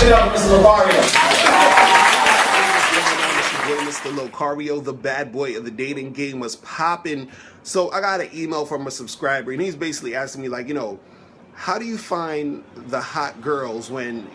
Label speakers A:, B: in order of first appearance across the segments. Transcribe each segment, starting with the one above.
A: it up for Mr. Locario.
B: Mr. Locario, the bad boy of the dating game, was popping. So I got an email from a subscriber, and he's basically asking me, like, how do you find the hot girls when,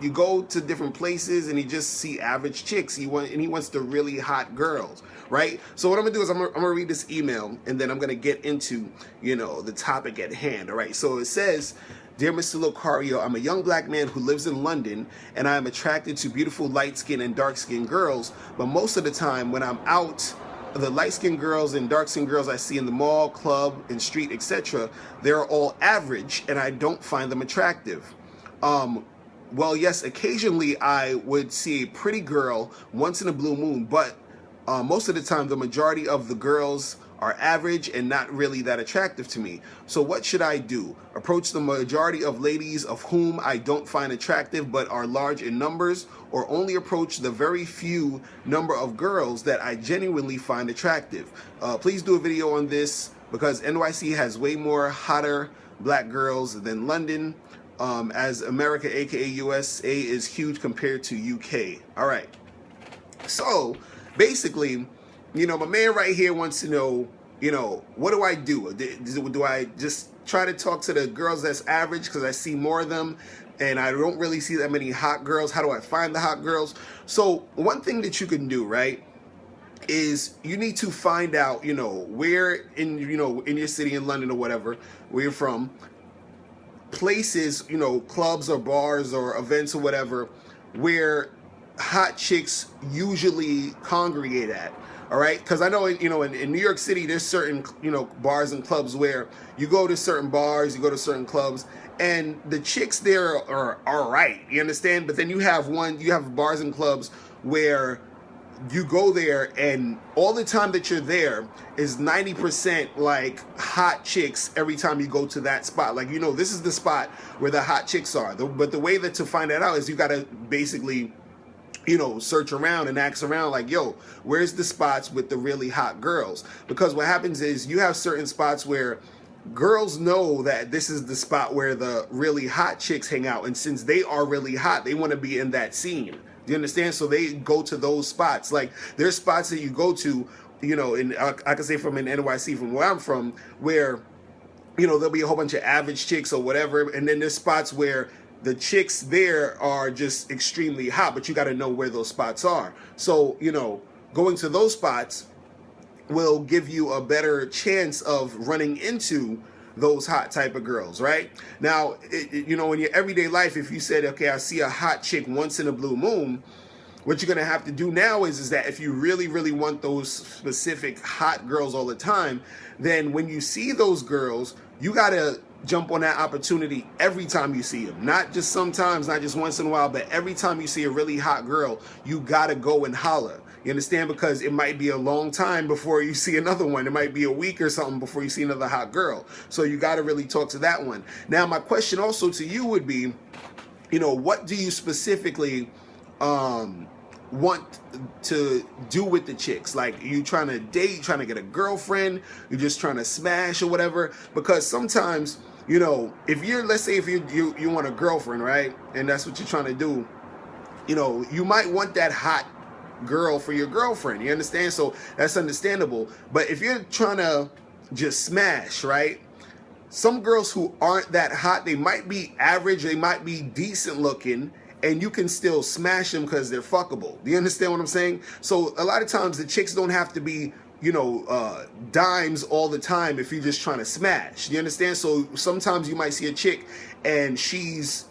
B: you go to different places and you just see average chicks. He wants the really hot girls, right? So what I'm gonna do is I'm gonna read this email, and then I'm gonna get into, the topic at hand. All right. So it says, "Dear Mr. Locario, I'm a young black man who lives in London, and I am attracted to beautiful light-skinned and dark-skinned girls. But most of the time when I'm out, the light-skinned girls and dark-skinned girls I see in the mall, club, and street, etc., they're all average, and I don't find them attractive. Well, yes, occasionally I would see a pretty girl once in a blue moon, but most of the time the majority of the girls are average and not really that attractive to me. So what should I do? Approach the majority of ladies of whom I don't find attractive but are large in numbers, or only approach the very few number of girls that I genuinely find attractive? Please do a video on this, because NYC has way more hotter black girls than London, as America, aka USA, is huge compared to UK. All right. So basically, my man right here wants to know, what do I do? Do I just try to talk to the girls that's average because I see more of them and I don't really see that many hot girls? How do I find the hot girls? So one thing that you can do, right, is you need to find out, where in your city, in London or whatever, where you're from, places, clubs or bars or events or whatever, where hot chicks usually congregate at. All right, because I know, in New York City, there's certain, bars and clubs where you go to certain bars, you go to certain clubs, and the chicks there are all right. You understand? But then you have bars and clubs where you go there, and all the time that you're there is 90% like hot chicks every time you go to that spot. Like, this is the spot where the hot chicks are. But the way that to find that out is you got to basically, search around and ask around, like, yo, where's the spots with the really hot girls? Because what happens is you have certain spots where girls know that this is the spot where the really hot chicks hang out. And since they are really hot, they want to be in that scene. Do you understand? So they go to those spots. Like, there's spots that you go to, I can say from in NYC, from where I'm from, where, there'll be a whole bunch of average chicks or whatever. And then there's spots where the chicks there are just extremely hot, but you got to know where those spots are. So, going to those spots will give you a better chance of running into those hot type of girls, right? Now, in your everyday life, if you said, okay, I see a hot chick once in a blue moon, what you're going to have to do now is that if you really, really want those specific hot girls all the time, then when you see those girls, you got to jump on that opportunity every time you see them. Not just sometimes, not just once in a while, but every time you see a really hot girl, you got to go and holler. You understand? Because it might be a long time before you see another one. It might be a week or something before you see another hot girl. So you got to really talk to that one. Now, my question also to you would be, what do you specifically want to do with the chicks? Like, you trying to date, trying to get a girlfriend, you're just trying to smash or whatever? Because sometimes, if you're, let's say if you want a girlfriend, right, and that's what you're trying to do, you might want that hot girl for your girlfriend. You understand? So that's understandable. But if you're trying to just smash, right, some girls who aren't that hot, they might be average, they might be decent looking, and you can still smash them because they're fuckable. Do you understand what I'm saying? So a lot of times the chicks don't have to be, dimes all the time if you're just trying to smash. Do you understand? So sometimes you might see a chick and she's,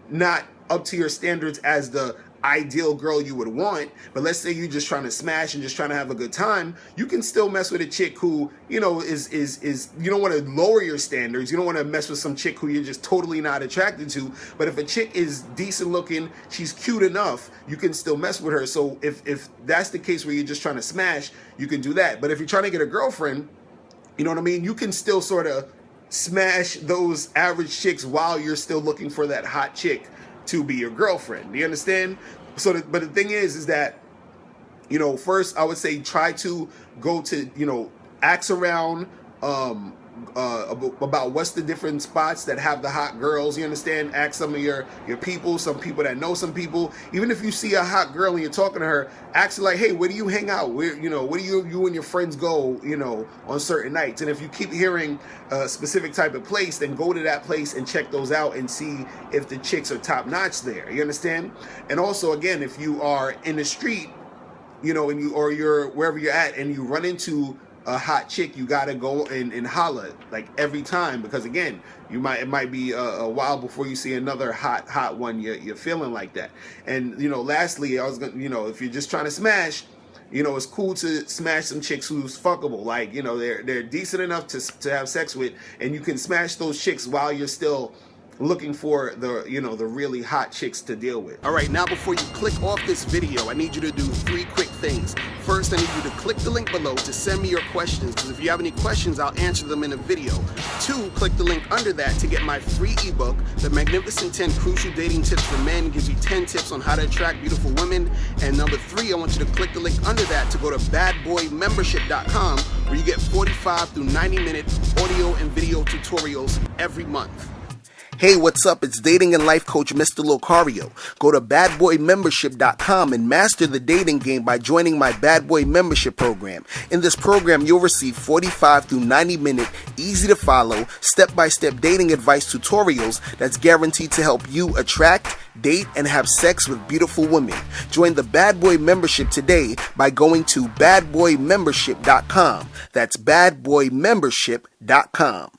B: not up to your standards as the ideal girl you would want, but let's say you're just trying to smash and just trying to have a good time, you can still mess with a chick who, is you don't want to lower your standards. You don't want to mess with some chick who you're just totally not attracted to. But if a chick is decent looking, she's cute enough, you can still mess with her. So if that's the case where you're just trying to smash, you can do that. But if you're trying to get a girlfriend, you know what I mean? You can still sort of smash those average chicks while you're still looking for that hot chick to be your girlfriend. Do you understand? So, but the thing is that, first I would say try to go to, ask around, about what's the different spots that have the hot girls. You understand? Ask some of your people, some people that know some people. Even if you see a hot girl and you're talking to her, ask her like, hey, where do you hang out? Where, where do you and your friends go, on certain nights? And if you keep hearing a specific type of place, then go to that place and check those out and see if the chicks are top notch there. You understand? And also, again, if you are in the street, and you're wherever you're at and you run into a hot chick, you gotta go and holler like every time, because again, it might be a while before you see another hot one you're feeling like that. And lastly, I was gonna, if you're just trying to smash, it's cool to smash some chicks who's fuckable. Like, they're decent enough to have sex with, and you can smash those chicks while you're still looking for the really hot chicks to deal with. All right, now before you click off this video, I need you to do 3 quick things. First, I need you to click the link below to send me your questions, because if you have any questions, I'll answer them in a video. 2, click the link under that to get my free ebook, The Magnificent 10 Crucial Dating Tips for Men. It gives you 10 tips on how to attract beautiful women. And number 3, I want you to click the link under that to go to badboymembership.com, where you get 45 through 90-minute audio and video tutorials every month. Hey, what's up? It's dating and life coach Mr. Locario. Go to badboymembership.com and master the dating game by joining my Bad Boy Membership program. In this program, you'll receive 45 through 90-minute, easy-to-follow, step-by-step dating advice tutorials that's guaranteed to help you attract, date, and have sex with beautiful women. Join the Bad Boy Membership today by going to badboymembership.com. That's badboymembership.com.